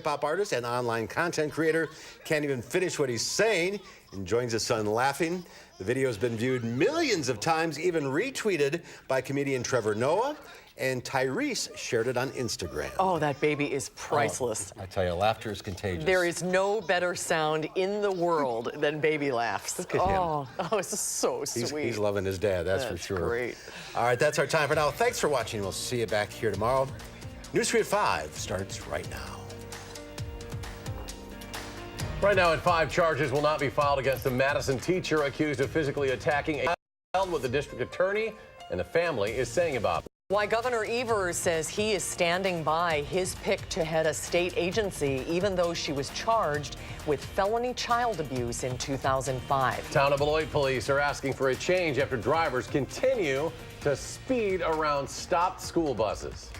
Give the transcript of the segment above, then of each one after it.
hip-hop artist and online content creator can't even finish what he's saying and joins his son laughing. The video has been viewed millions of times, even retweeted by comedian Trevor Noah, and Tyrese shared it on Instagram. Oh, that baby is priceless. I tell you, laughter is contagious. There is no better sound in the world than baby laughs. Look at him. Oh, it's so sweet. He's loving his dad, that's for sure. Great. All right, that's our time for now. Thanks for watching. We'll see you back here tomorrow. News 3 at 5 starts right now. Right now at 5, charges will not be filed against the Madison teacher accused of physically attacking a child, what the district attorney and the family is saying about it. Why Governor Evers says he is standing by his pick to head a state agency, even though she was charged with felony child abuse in 2005. Town of Beloit police are asking for a change after drivers continue to speed around stopped school buses.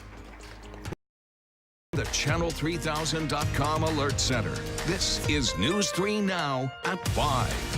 The Channel3000.com Alert Center. This is News 3 Now at 5.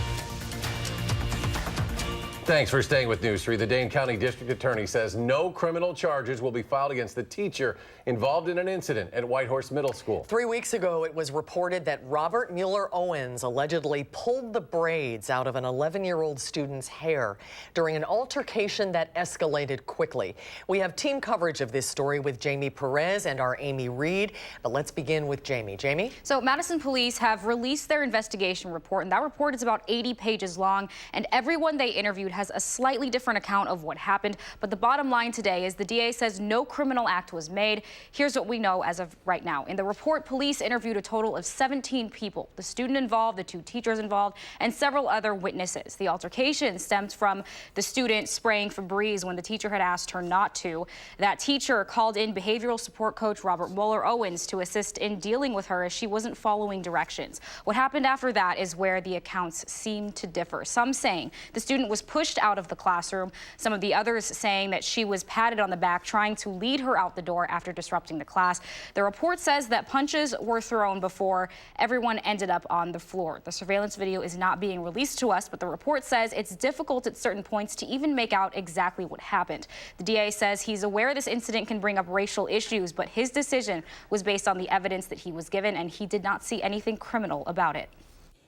Thanks for staying with News 3. The Dane County District Attorney says no criminal charges will be filed against the teacher involved in an incident at Whitehorse Middle School. 3 weeks ago, it was reported that Robert Mueller Owens allegedly pulled the braids out of an 11-year-old student's hair during an altercation that escalated quickly. We have team coverage of this story with Jamie Perez and our Amy Reed, but let's begin with Jamie. Jamie? So Madison police have released their investigation report, and that report is about 80 pages long, and everyone they interviewed has a slightly different account of what happened. But the bottom line today is the DA says no criminal act was made. Here's what we know as of right now. In the report, police interviewed a total of 17 people, the student involved, the 2 teachers involved, and several other witnesses. The altercation stemmed from the student spraying Febreze when the teacher had asked her not to. That teacher called in behavioral support coach Robert Mueller Owens to assist in dealing with her as she wasn't following directions. What happened after that is where the accounts seem to differ. Some saying the student was pushed out of the classroom. Some of the others saying that she was patted on the back, trying to lead her out the door after disrupting the class. The report says that punches were thrown before everyone ended up on the floor. The surveillance video is not being released to us, but the report says it's difficult at certain points to even make out exactly what happened. The DA says he's aware this incident can bring up racial issues, but his decision was based on the evidence that he was given, and he did not see anything criminal about it.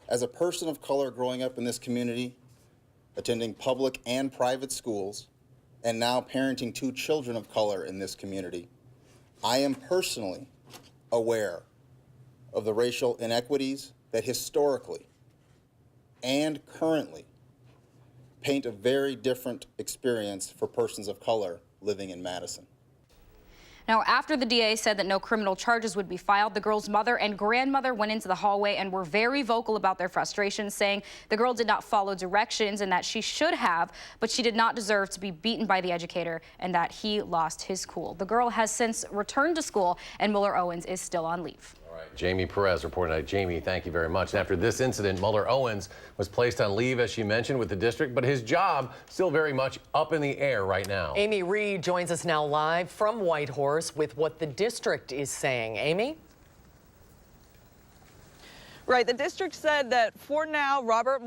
As a person of color growing up in this community, attending public and private schools, and now parenting 2 children of color in this community, I am personally aware of the racial inequities that historically and currently paint a very different experience for persons of color living in Madison. Now, after the DA said that no criminal charges would be filed, the girl's mother and grandmother went into the hallway and were very vocal about their frustrations, saying the girl did not follow directions and that she should have, but she did not deserve to be beaten by the educator and that he lost his cool. The girl has since returned to school, and Mueller Owens is still on leave. All right, Jamie Perez reporting out. Jamie, thank you very much. And after this incident, Mueller Owens was placed on leave, as she mentioned, with the district, but his job still very much up in the air right now. Amy Reed joins us now live from Whitehorse with what the district is saying. Amy? Right. The district said that for now, Mueller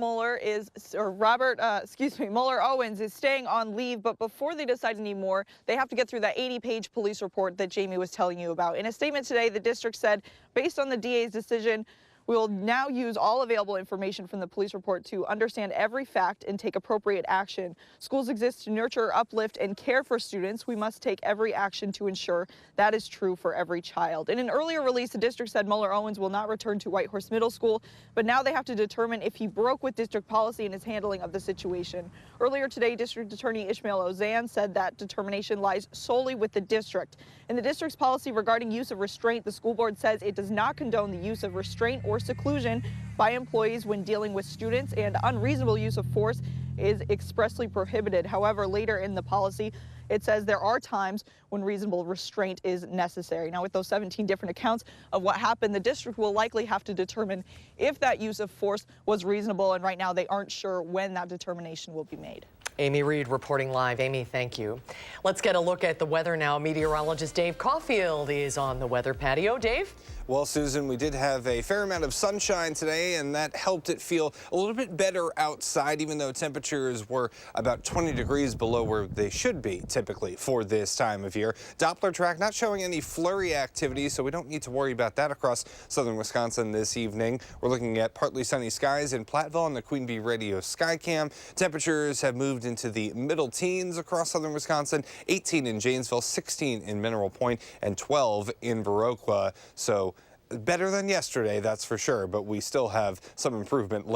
Owens is staying on leave. But before they decide any more, they have to get through that 80-page police report that Jamie was telling you about. In a statement today, the district said, based on the DA's decision, we will now use all available information from the police report to understand every fact and take appropriate action. Schools exist to nurture, uplift, and care for students. We must take every action to ensure that is true for every child. In an earlier release, the district said Mueller Owens will not return to Whitehorse Middle School, but now they have to determine if he broke with district policy in his handling of the situation. Earlier today, District Attorney Ishmael Ozan said that determination lies solely with the district. In the district's policy regarding use of restraint, the school board says it does not condone the use of restraint or seclusion by employees when dealing with students, and unreasonable use of force is expressly prohibited. However, later in the policy, it says there are times when reasonable restraint is necessary. Now, with those 17 different accounts of what happened, the district will likely have to determine if that use of force was reasonable, and right now they aren't sure when that determination will be made. Amy Reed reporting live. Amy, thank you. Let's get a look at the weather now. Meteorologist Dave Caulfield is on the weather patio. Dave? Well, Susan, we did have a fair amount of sunshine today, and that helped it feel a little bit better outside, even though temperatures were about 20 degrees below where they should be typically for this time of year. Doppler track not showing any flurry activity, so we don't need to worry about that across southern Wisconsin this evening. We're looking at partly sunny skies in Platteville on the Queen Bee Radio Skycam. Temperatures have moved into the middle teens across southern Wisconsin, 18 in Janesville, 16 in Mineral Point, and 12 in Viroqua. So better than yesterday, that's for sure, but we still have some improvement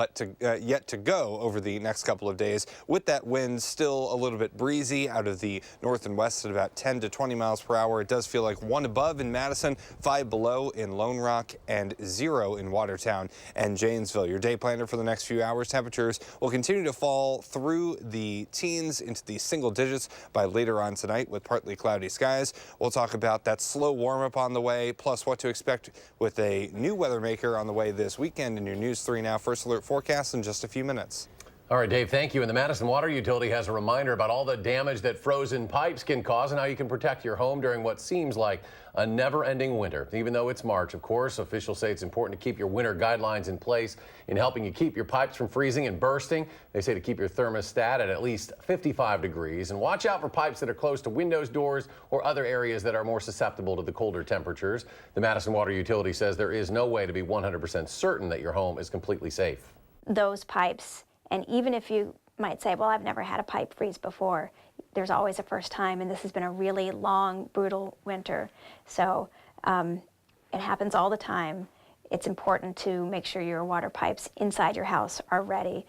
yet to go over the next couple of days. With that wind still a little bit breezy out of the north and west at about 10 to 20 miles per hour. It does feel like 1 above in Madison, 5 below in Lone Rock, and 0 in Watertown and Janesville. Your day planner for the next few hours, temperatures will continue to fall through the teens into the single digits by later on tonight with partly cloudy skies. We'll talk about that slow warm up on the way, plus what to expect with a new weather maker on the way this weekend in your News 3 Now First Alert forecast in just a few minutes. All right, Dave, thank you. And the Madison Water Utility has a reminder about all the damage that frozen pipes can cause and how you can protect your home during what seems like a never-ending winter. Even though it's March, of course, officials say it's important to keep your winter guidelines in place in helping you keep your pipes from freezing and bursting. They say to keep your thermostat at least 55 degrees and watch out for pipes that are close to windows, doors, or other areas that are more susceptible to the colder temperatures. The Madison Water Utility says there is no way to be 100% certain that your home is completely safe. Those pipes, and even if you might say, well, I've never had a pipe freeze before, there's always a first time, and this has been a really long, brutal winter. So it happens all the time. It's important to make sure your water pipes inside your house are ready.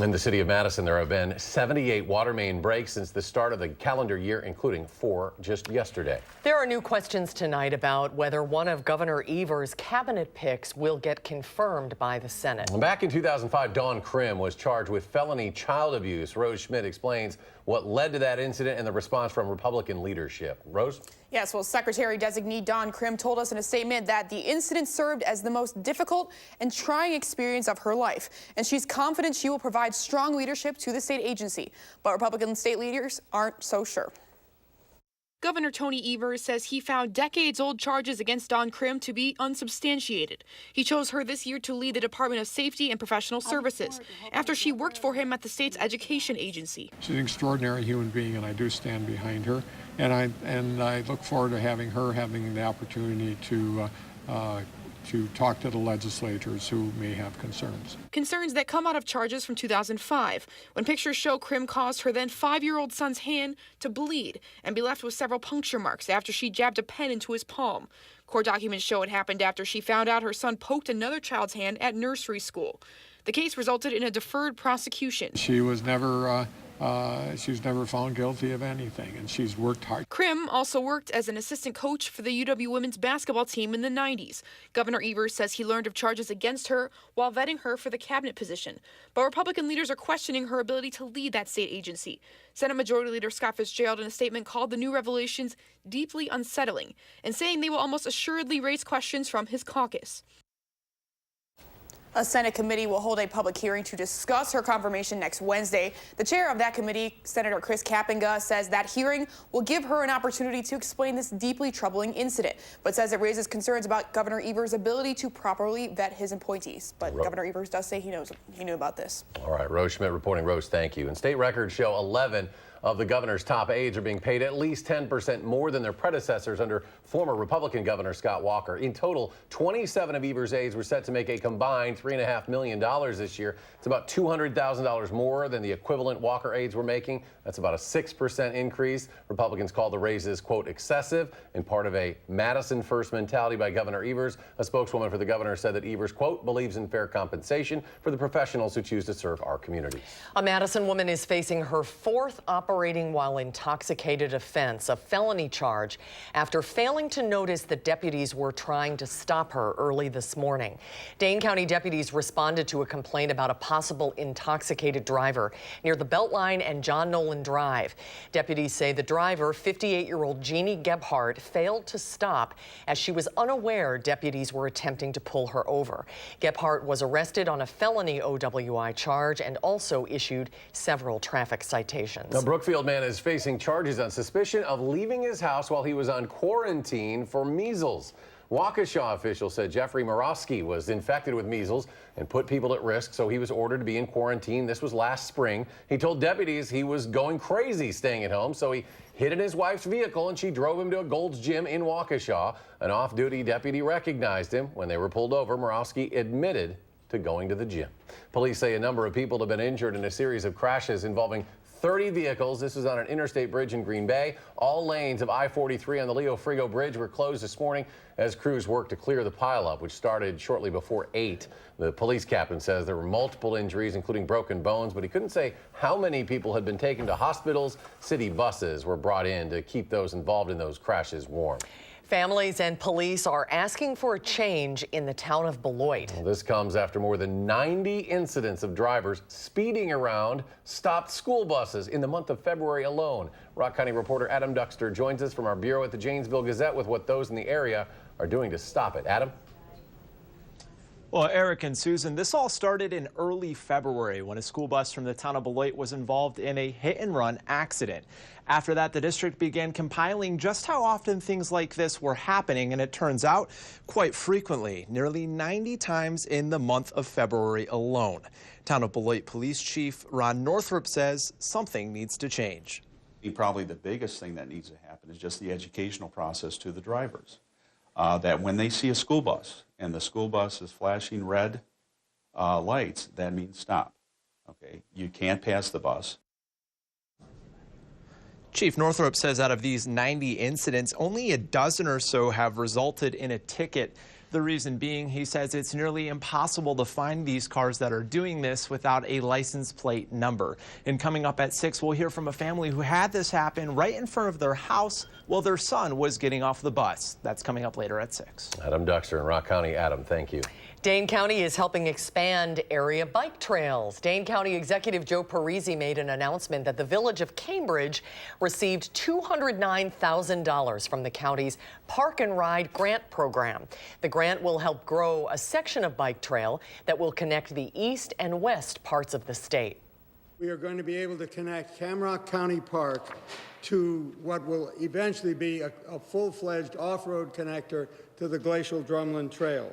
In the city of Madison, there have been 78 water main breaks since the start of the calendar year, including 4 just yesterday. There are new questions tonight about whether one of Governor Evers' cabinet picks will get confirmed by the Senate. Back in 2005, Dawn Krim was charged with felony child abuse. Rose Schmidt explains what led to that incident and the response from Republican leadership. Rose? Yes, well, Secretary-designee Dawn Krim told us in a statement that the incident served as the most difficult and trying experience of her life, and she's confident she will provide strong leadership to the state agency. But Republican state leaders aren't so sure. Governor Tony Evers says he found decades-old charges against Dawn Krim to be unsubstantiated. He chose her this year to lead the Department of Safety and Professional Services after she worked for him at the state's education agency. She's an extraordinary human being, and I do stand behind her. And I look forward to having the opportunity to talk to the legislators who may have concerns. Concerns that come out of charges from 2005, when pictures show Krim caused her then 5-year-old son's hand to bleed and be left with several puncture marks after she jabbed a pen into his palm. Court documents show it happened after she found out her son poked another child's hand at nursery school. The case resulted in a deferred prosecution. She was never found guilty of anything, and she's worked hard. Krim also worked as an assistant coach for the UW women's basketball team in the 90s. Governor Evers says he learned of charges against her while vetting her for the cabinet position. But Republican leaders are questioning her ability to lead that state agency. Senate Majority Leader Scott Fitzgerald in a statement called the new revelations deeply unsettling and saying they will almost assuredly raise questions from his caucus. A Senate committee will hold a public hearing to discuss her confirmation next Wednesday. The chair of that committee, Senator Chris Kapenga, says that hearing will give her an opportunity to explain this deeply troubling incident, but says it raises concerns about Governor Evers' ability to properly vet his appointees. But Governor Evers does say he knew about this. All right, Rose Schmidt reporting. Rose, thank you. And state records show 11 of the governor's top aides are being paid at least 10% more than their predecessors under former Republican Governor Scott Walker. In total, 27 of Evers' aides were set to make a combined $3.5 million this year. It's about $200,000 more than the equivalent Walker aides were making. That's about a 6% increase. Republicans call the raises, quote, excessive and part of a Madison first mentality by Governor Evers. A spokeswoman for the governor said that Evers, quote, believes in fair compensation for the professionals who choose to serve our community. A Madison woman is facing her 4th operating while intoxicated offense, a felony charge, after failing to notice that deputies were trying to stop her early this morning. Dane County deputies responded to a complaint about a possible intoxicated driver near the Beltline and John Nolan Drive. Deputies say the driver, 58-year-old Jeannie Gebhardt, failed to stop as she was unaware deputies were attempting to pull her over. Gebhardt was arrested on a felony OWI charge and also issued several traffic citations. A Brookfield man is facing charges on suspicion of leaving his house while he was on quarantine for measles. Waukesha officials said Jeffrey Morosky was infected with measles and put people at risk, so he was ordered to be in quarantine. This was last spring. He told deputies he was going crazy staying at home, so he hid in his wife's vehicle and she drove him to a Gold's Gym in Waukesha. An off-duty deputy recognized him. When they were pulled over, Morosky admitted to going to the gym. Police say a number of people have been injured in a series of crashes involving 30 vehicles. This is on an interstate bridge in Green Bay. All lanes of I-43 on the Leo Frigo Bridge were closed this morning as crews worked to clear the pileup, which started shortly before 8. The police captain says there were multiple injuries, including broken bones, but he couldn't say how many people had been taken to hospitals. City buses were brought in to keep those involved in those crashes warm. Families and police are asking for a change in the town of Beloit. Well, this comes after more than 90 incidents of drivers speeding around stopped school buses in the month of February alone. Rock County reporter Adam Duxter joins us from our bureau at the Janesville Gazette with what those in the area are doing to stop it. Adam? Well, Eric and Susan, this all started in early February when a school bus from the town of Beloit was involved in a hit-and-run accident. After that, the district began compiling just how often things like this were happening, and it turns out quite frequently, nearly 90 times in the month of February alone. Town of Beloit Police Chief Ron Northrup says something needs to change. Probably the biggest thing that needs to happen is just the educational process to the drivers. That when they see a school bus and the school bus is flashing red lights, that means stop. Okay, you can't pass the bus. Chief Northrup says out of these 90 incidents, only a dozen or so have resulted in a ticket. The reason being, he says it's nearly impossible to find these cars that are doing this without a license plate number. And coming up at 6, we'll hear from a family who had this happen right in front of their house while their son was getting off the bus. That's coming up later at 6. Adam Duxter in Rock County. Adam, thank you. Dane County is helping expand area bike trails. Dane County Executive Joe Parisi made an announcement that the village of Cambridge received $209,000 from the county's Park and Ride grant program. The grant will help grow a section of bike trail that will connect the east and west parts of the state. We are going to be able to connect Camrock County Park to what will eventually be a full-fledged off-road connector to the Glacial Drumlin Trail.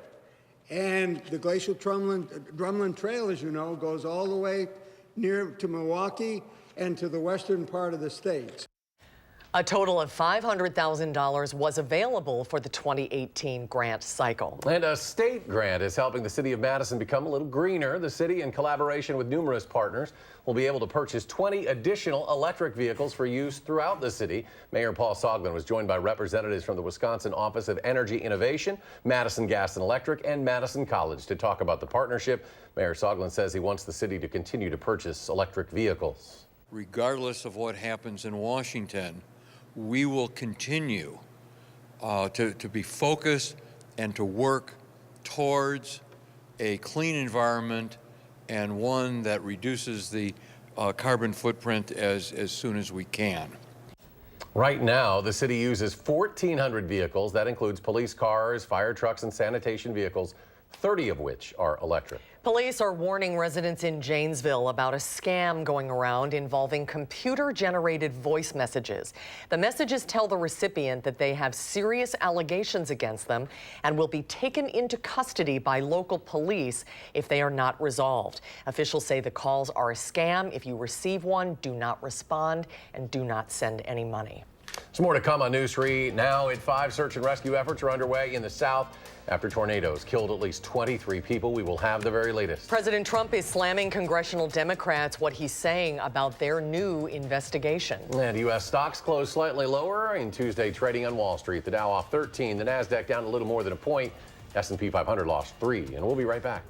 And the Glacial Drumlin Trail, as you know, goes all the way near to Milwaukee and to the western part of the state. A total of $500,000 was available for the 2018 grant cycle. And a state grant is helping the city of Madison become a little greener. The city, in collaboration with numerous partners, will be able to purchase 20 additional electric vehicles for use throughout the city. Mayor Paul Soglin was joined by representatives from the Wisconsin Office of Energy Innovation, Madison Gas and Electric, and Madison College to talk about the partnership. Mayor Soglin says he wants the city to continue to purchase electric vehicles. Regardless of what happens in Washington, we will continue to be focused and to work towards a clean environment and one that reduces the carbon footprint as soon as we can. Right now, the city uses 1,400 vehicles. That includes police cars, fire trucks, and sanitation vehicles, 30 of which are electric. Police are warning residents in Janesville about a scam going around involving computer-generated voice messages. The messages tell the recipient that they have serious allegations against them and will be taken into custody by local police if they are not resolved. Officials say the calls are a scam. If you receive one, do not respond and do not send any money. Some more to come on News 3. Now at 5, search and rescue efforts are underway in the south after tornadoes killed at least 23 people. We will have the very latest. President Trump is slamming congressional Democrats, what he's saying about their new investigation. And U.S. stocks closed slightly lower in Tuesday trading on Wall Street. The Dow off 13, the NASDAQ down a little more than a point. S&P 500 lost 3, and we'll be right back.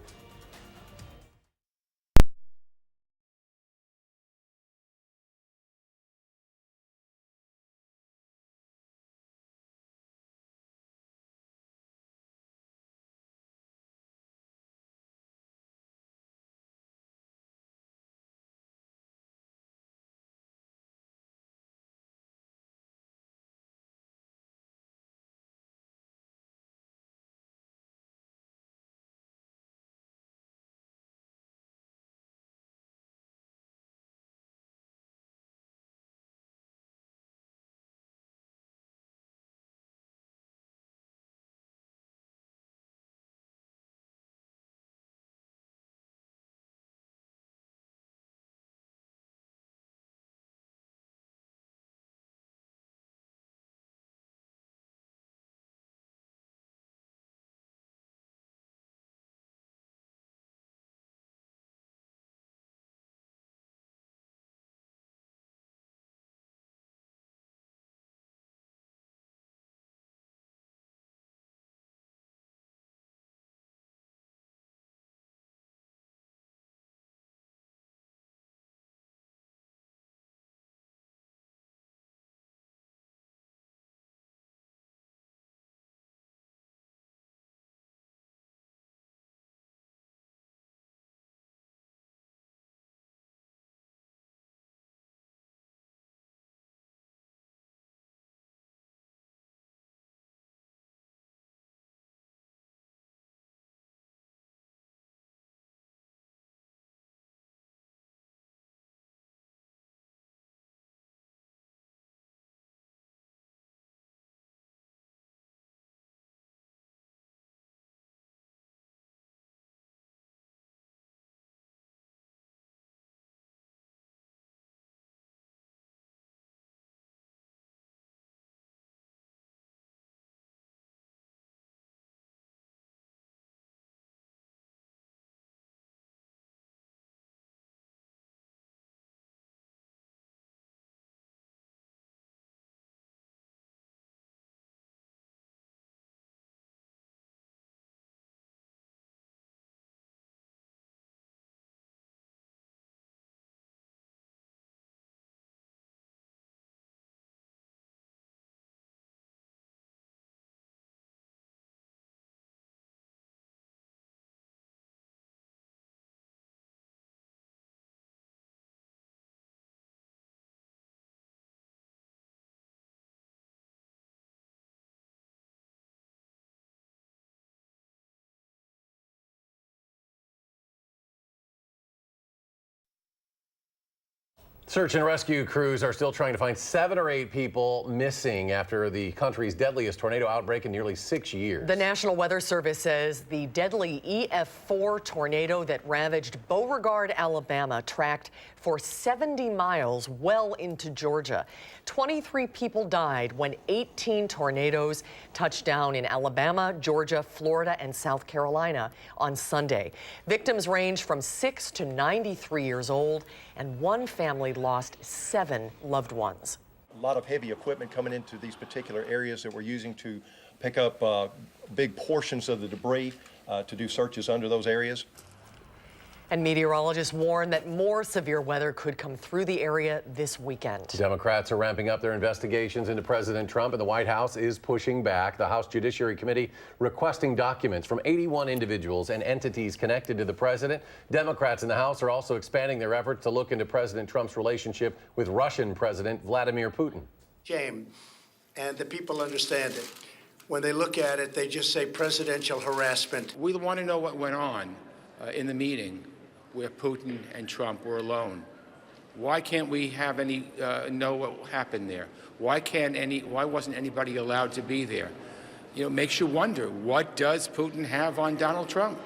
Search and rescue crews are still trying to find 7 or 8 people missing after the country's deadliest tornado outbreak in nearly 6 years. The National Weather Service says the deadly EF4 tornado that ravaged Beauregard, Alabama, tracked for 70 miles well into Georgia. 23 people died when 18 tornadoes touched down in Alabama, Georgia, Florida, and South Carolina on Sunday. Victims range from 6 to 93 years old, and one family lost 7 loved ones. A lot of heavy equipment coming into these particular areas that we're using to pick up big portions of the debris to do searches under those areas. And meteorologists warn that more severe weather could come through the area this weekend. Democrats are ramping up their investigations into President Trump, and the White House is pushing back. The House Judiciary Committee requesting documents from 81 individuals and entities connected to the president. Democrats in the House are also expanding their efforts to look into President Trump's relationship with Russian President Vladimir Putin. Shame, and the people understand it. When they look at it, they just say presidential harassment. We want to know what went on in the meeting where Putin and Trump were alone. Why can't we have any know what happened there? Why wasn't anybody allowed to be there? You know, it makes you wonder, what does Putin have on Donald Trump?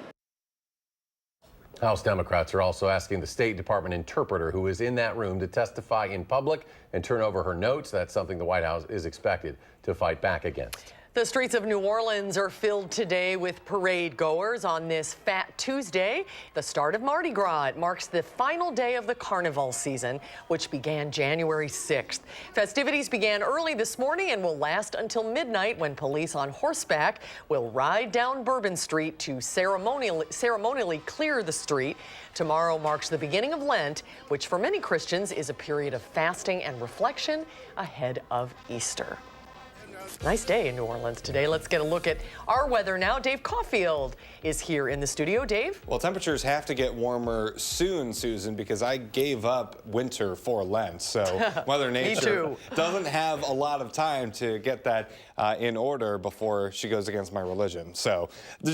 House Democrats are also asking the State Department interpreter who is in that room to testify in public and turn over her notes. That's something the White House is expected to fight back against. The streets of New Orleans are filled today with parade goers on this Fat Tuesday, the start of Mardi Gras. It marks the final day of the carnival season, which began January 6th. Festivities began early this morning and will last until midnight, when police on horseback will ride down Bourbon Street to ceremonially clear the street. Tomorrow marks the beginning of Lent, which for many Christians is a period of fasting and reflection ahead of Easter. Nice day in New Orleans today. Let's get a look at our weather now. Dave Caulfield is here in the studio. Dave? Well, temperatures have to get warmer soon, Susan, because I gave up winter for Lent. So Mother Nature doesn't have a lot of time to get that in order before she goes against my religion. So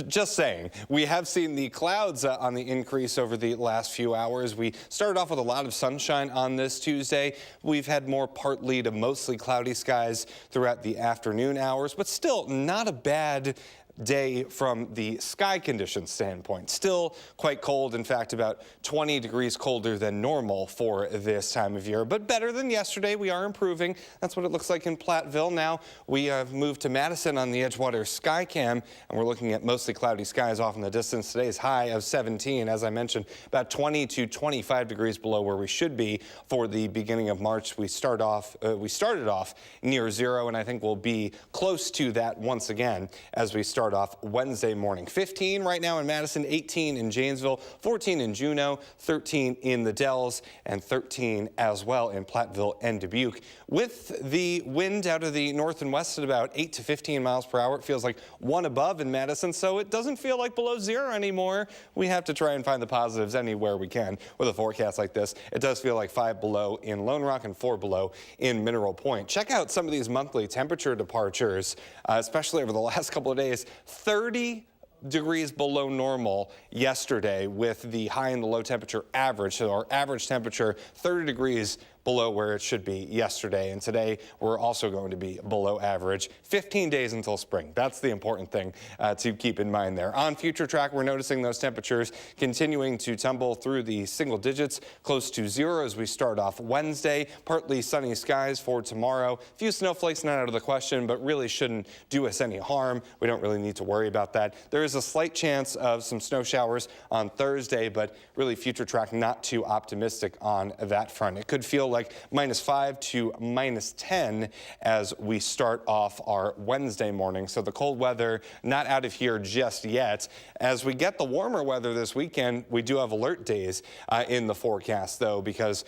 just saying, we have seen the clouds on the increase over the last few hours. We started off with a lot of sunshine on this Tuesday. We've had more partly to mostly cloudy skies throughout the afternoon hours, but still not a bad day from the sky conditions standpoint. Still quite cold. In fact, about 20 degrees colder than normal for this time of year, but better than yesterday. We are improving. That's what it looks like in Platteville. Now we have moved to Madison on the Edgewater Skycam, and we're looking at mostly cloudy skies off in the distance. Today's high of 17. As I mentioned, about 20 to 25 degrees below where we should be for the beginning of March. We started off near zero, and I think we'll be close to that once again as we start off Wednesday morning. 15 right now in Madison, 18 in Janesville, 14 in Juneau, 13 in the Dells, and 13 as well in Platteville and Dubuque. With the wind out of the north and west at about 8 to 15 miles per hour, it feels like 1 above in Madison, so it doesn't feel like below zero anymore. We have to try and find the positives anywhere we can with a forecast like this. It does feel like 5 below in Lone Rock and 4 below in Mineral Point. Check out some of these monthly temperature departures, especially over the last couple of days. 30 degrees below normal yesterday with the high and the low temperature average. So our average temperature 30 degrees below where it should be yesterday. And today we're also going to be below average. 15 days until spring. That's the important thing to keep in mind there. On Future Track, we're noticing those temperatures continuing to tumble through the single digits, close to zero as we start off Wednesday. Partly sunny skies for tomorrow. A few snowflakes not out of the question, but really shouldn't do us any harm. We don't really need to worry about that. There is a slight chance of some snow showers on Thursday, but really Future Track not too optimistic on that front. It could feel like -5 to -10 as we start off our Wednesday morning. So the cold weather not out of here just yet. As we get the warmer weather this weekend, we do have alert days in the forecast, though, because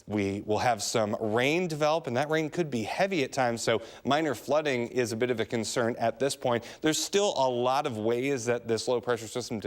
we will have some rain develop, and that rain could be heavy at times, so minor flooding is a bit of a concern at this point. There's still a lot of ways that this low pressure system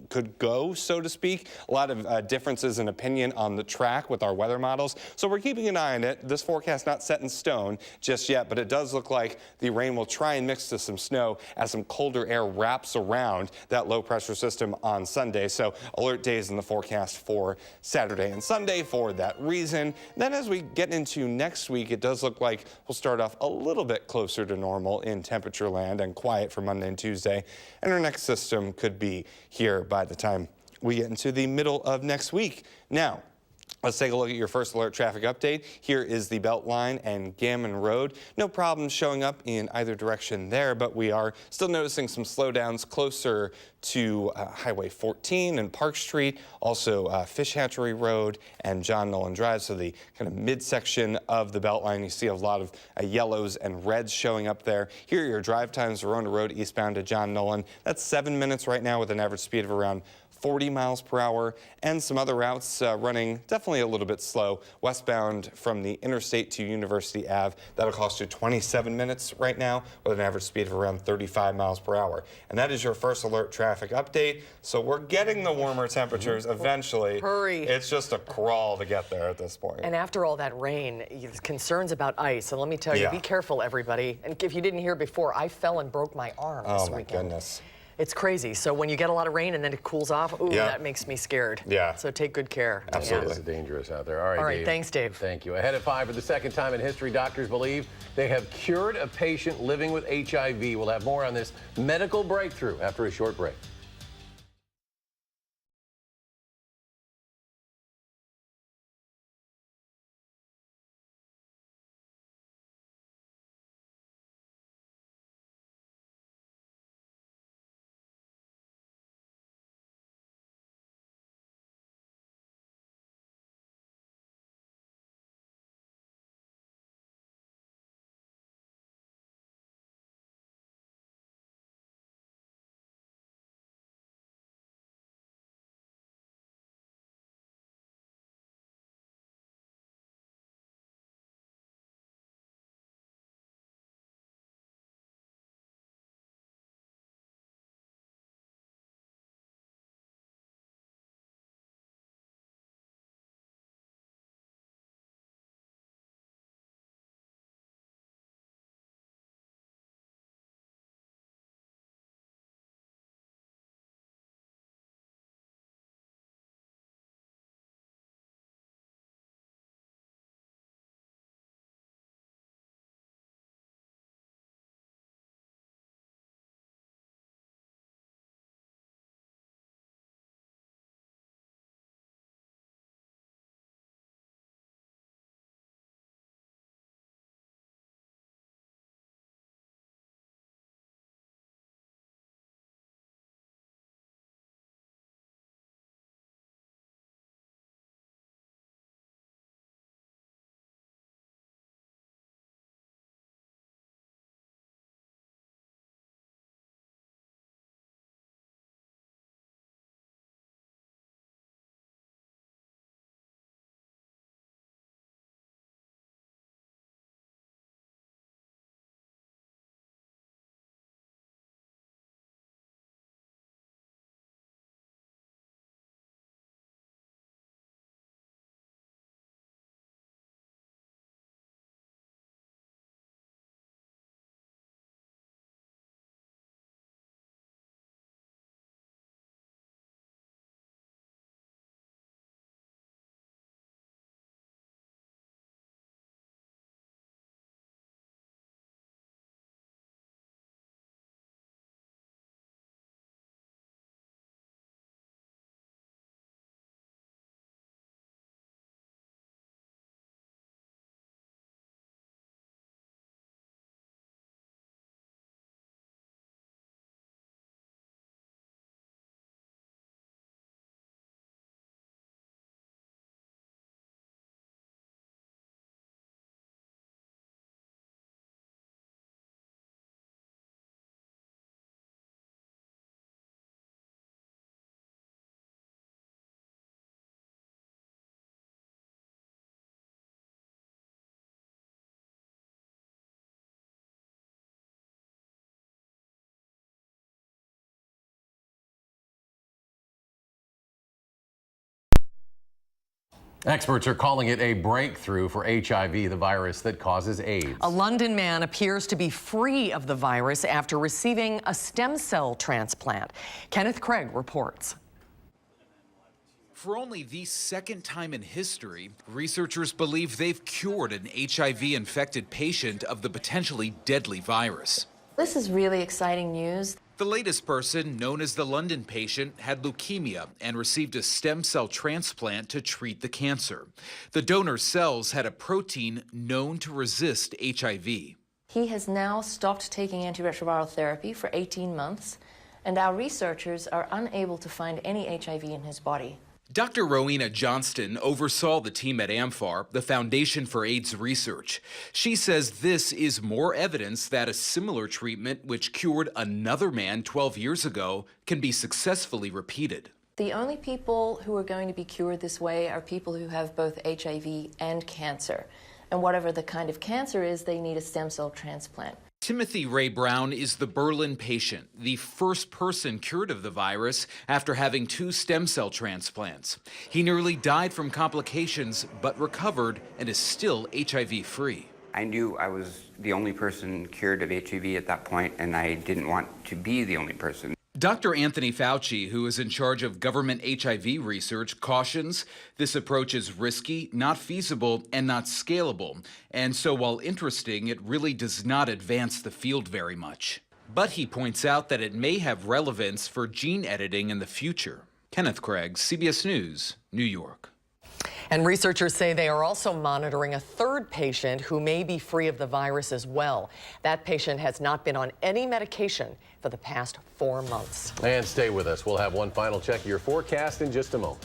could go, so to speak. A lot of differences in opinion on the track with our weather models. So we're keeping an eye on it. This forecast not set in stone just yet, but it does look like the rain will try and mix to some snow as some colder air wraps around that low pressure system on Sunday. So alert days in the forecast for Saturday and Sunday for that reason. Then as we get into next week, it does look like we'll start off a little bit closer to normal in temperature land and quiet for Monday and Tuesday. And our next system could be here by the time we get into the middle of next week. Now, let's take a look at your first alert traffic update. Here is the Beltline and Gammon Road. No problems showing up in either direction there, but we are still noticing some slowdowns closer to Highway 14 and Park Street, also Fish Hatchery Road and John Nolan Drive. So the kind of midsection of the Beltline, you see a lot of yellows and reds showing up there. Here are your drive times, Verona Road eastbound to John Nolan. That's 7 minutes right now with an average speed of around 40 miles per hour, and some other routes running definitely a little bit slow. Westbound from the interstate to University Ave, that'll cost you 27 minutes right now with an average speed of around 35 miles per hour. And that is your first alert traffic update. So we're getting the warmer temperatures eventually. Hurry. It's just a crawl to get there at this point. And after all that rain, concerns about ice. And let me tell you, be careful, everybody. And if you didn't hear before, I fell and broke my arm this weekend. Oh, my goodness. It's crazy. So when you get a lot of rain and then it cools off, ooh, that makes me scared. Yeah. So take good care. Absolutely. It's dangerous out there. All right, All right, Dave. thanks, Dave. Thank you. Ahead at 5 for the second time in history, doctors believe they have cured a patient living with HIV. We'll have more on this medical breakthrough after a short break. Experts are calling it a breakthrough for HIV, the virus that causes AIDS. A London man appears to be free of the virus after receiving a stem cell transplant. Kenneth Craig reports. For only the second time in history, researchers believe they've cured an HIV-infected patient of the potentially deadly virus. This is really exciting news. The latest person, known as the London patient, had leukemia and received a stem cell transplant to treat the cancer. The donor cells had a protein known to resist HIV. He has now stopped taking antiretroviral therapy for 18 months, and our researchers are unable to find any HIV in his body. Dr. Rowena Johnston oversaw the team at AMFAR, the Foundation for AIDS Research. She says this is more evidence that a similar treatment, which cured another man 12 years ago, can be successfully repeated. The only people who are going to be cured this way are people who have both HIV and cancer. And whatever the kind of cancer is, they need a stem cell transplant. Timothy Ray Brown is the Berlin patient, the first person cured of the virus after having 2 stem cell transplants. He nearly died from complications, but recovered and is still HIV-free. I knew I was the only person cured of HIV at that point, and I didn't want to be the only person. Dr. Anthony Fauci, who is in charge of government HIV research, cautions this approach is risky, not feasible, and not scalable. And so while interesting, it really does not advance the field very much. But he points out that it may have relevance for gene editing in the future. Kenneth Craig, CBS News, New York. And researchers say they are also monitoring a third patient who may be free of the virus as well. That patient has not been on any medication for the past 4 months. And stay with us. We'll have one final check of your forecast in just a moment.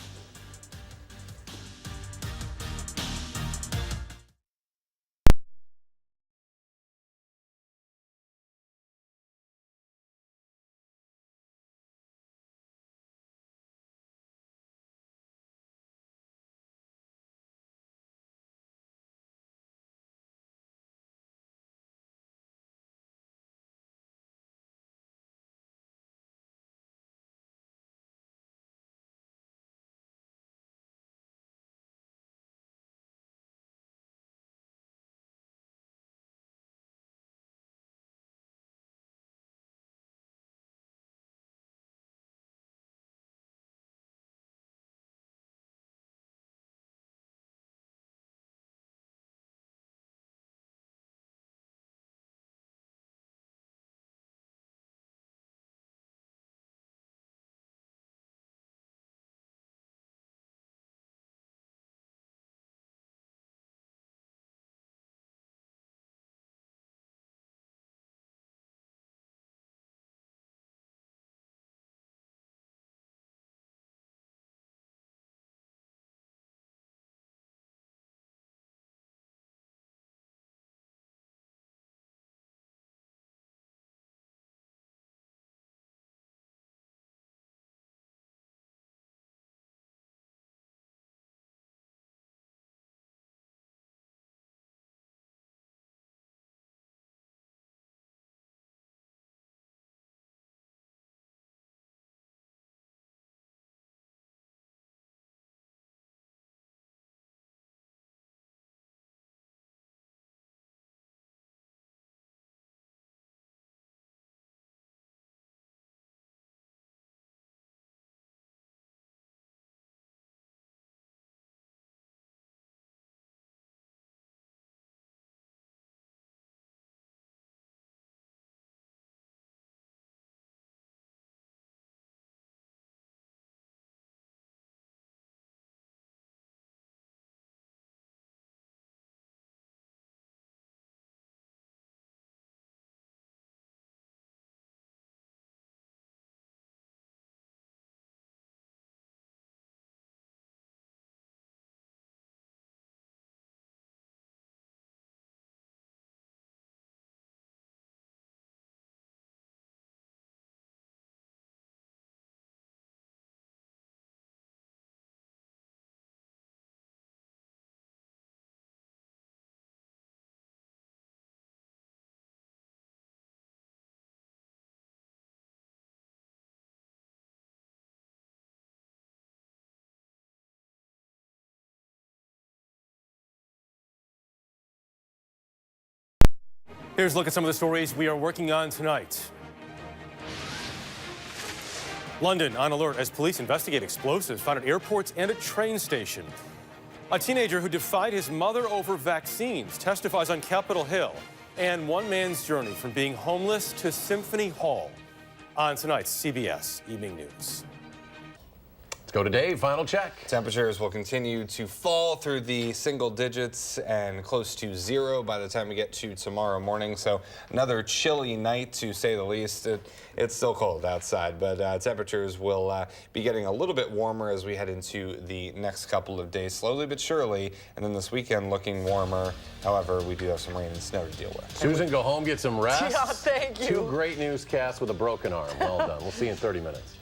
Here's a look at some of the stories we are working on tonight. London on alert as police investigate explosives found at airports and a train station. A teenager who defied his mother over vaccines testifies on Capitol Hill. And one man's journey from being homeless to Symphony Hall on tonight's CBS Evening News. Let's go to Dave. Final check. Temperatures will continue to fall through the single digits and close to 0 by the time we get to tomorrow morning. So another chilly night, to say the least. It's still cold outside, but temperatures will be getting a little bit warmer as we head into the next couple of days, slowly but surely. And then this weekend looking warmer. However, we do have some rain and snow to deal with. Susan, go home, get some rest. Yeah, thank you. 2 great newscasts with a broken arm. Well done. We'll see you in 30 minutes.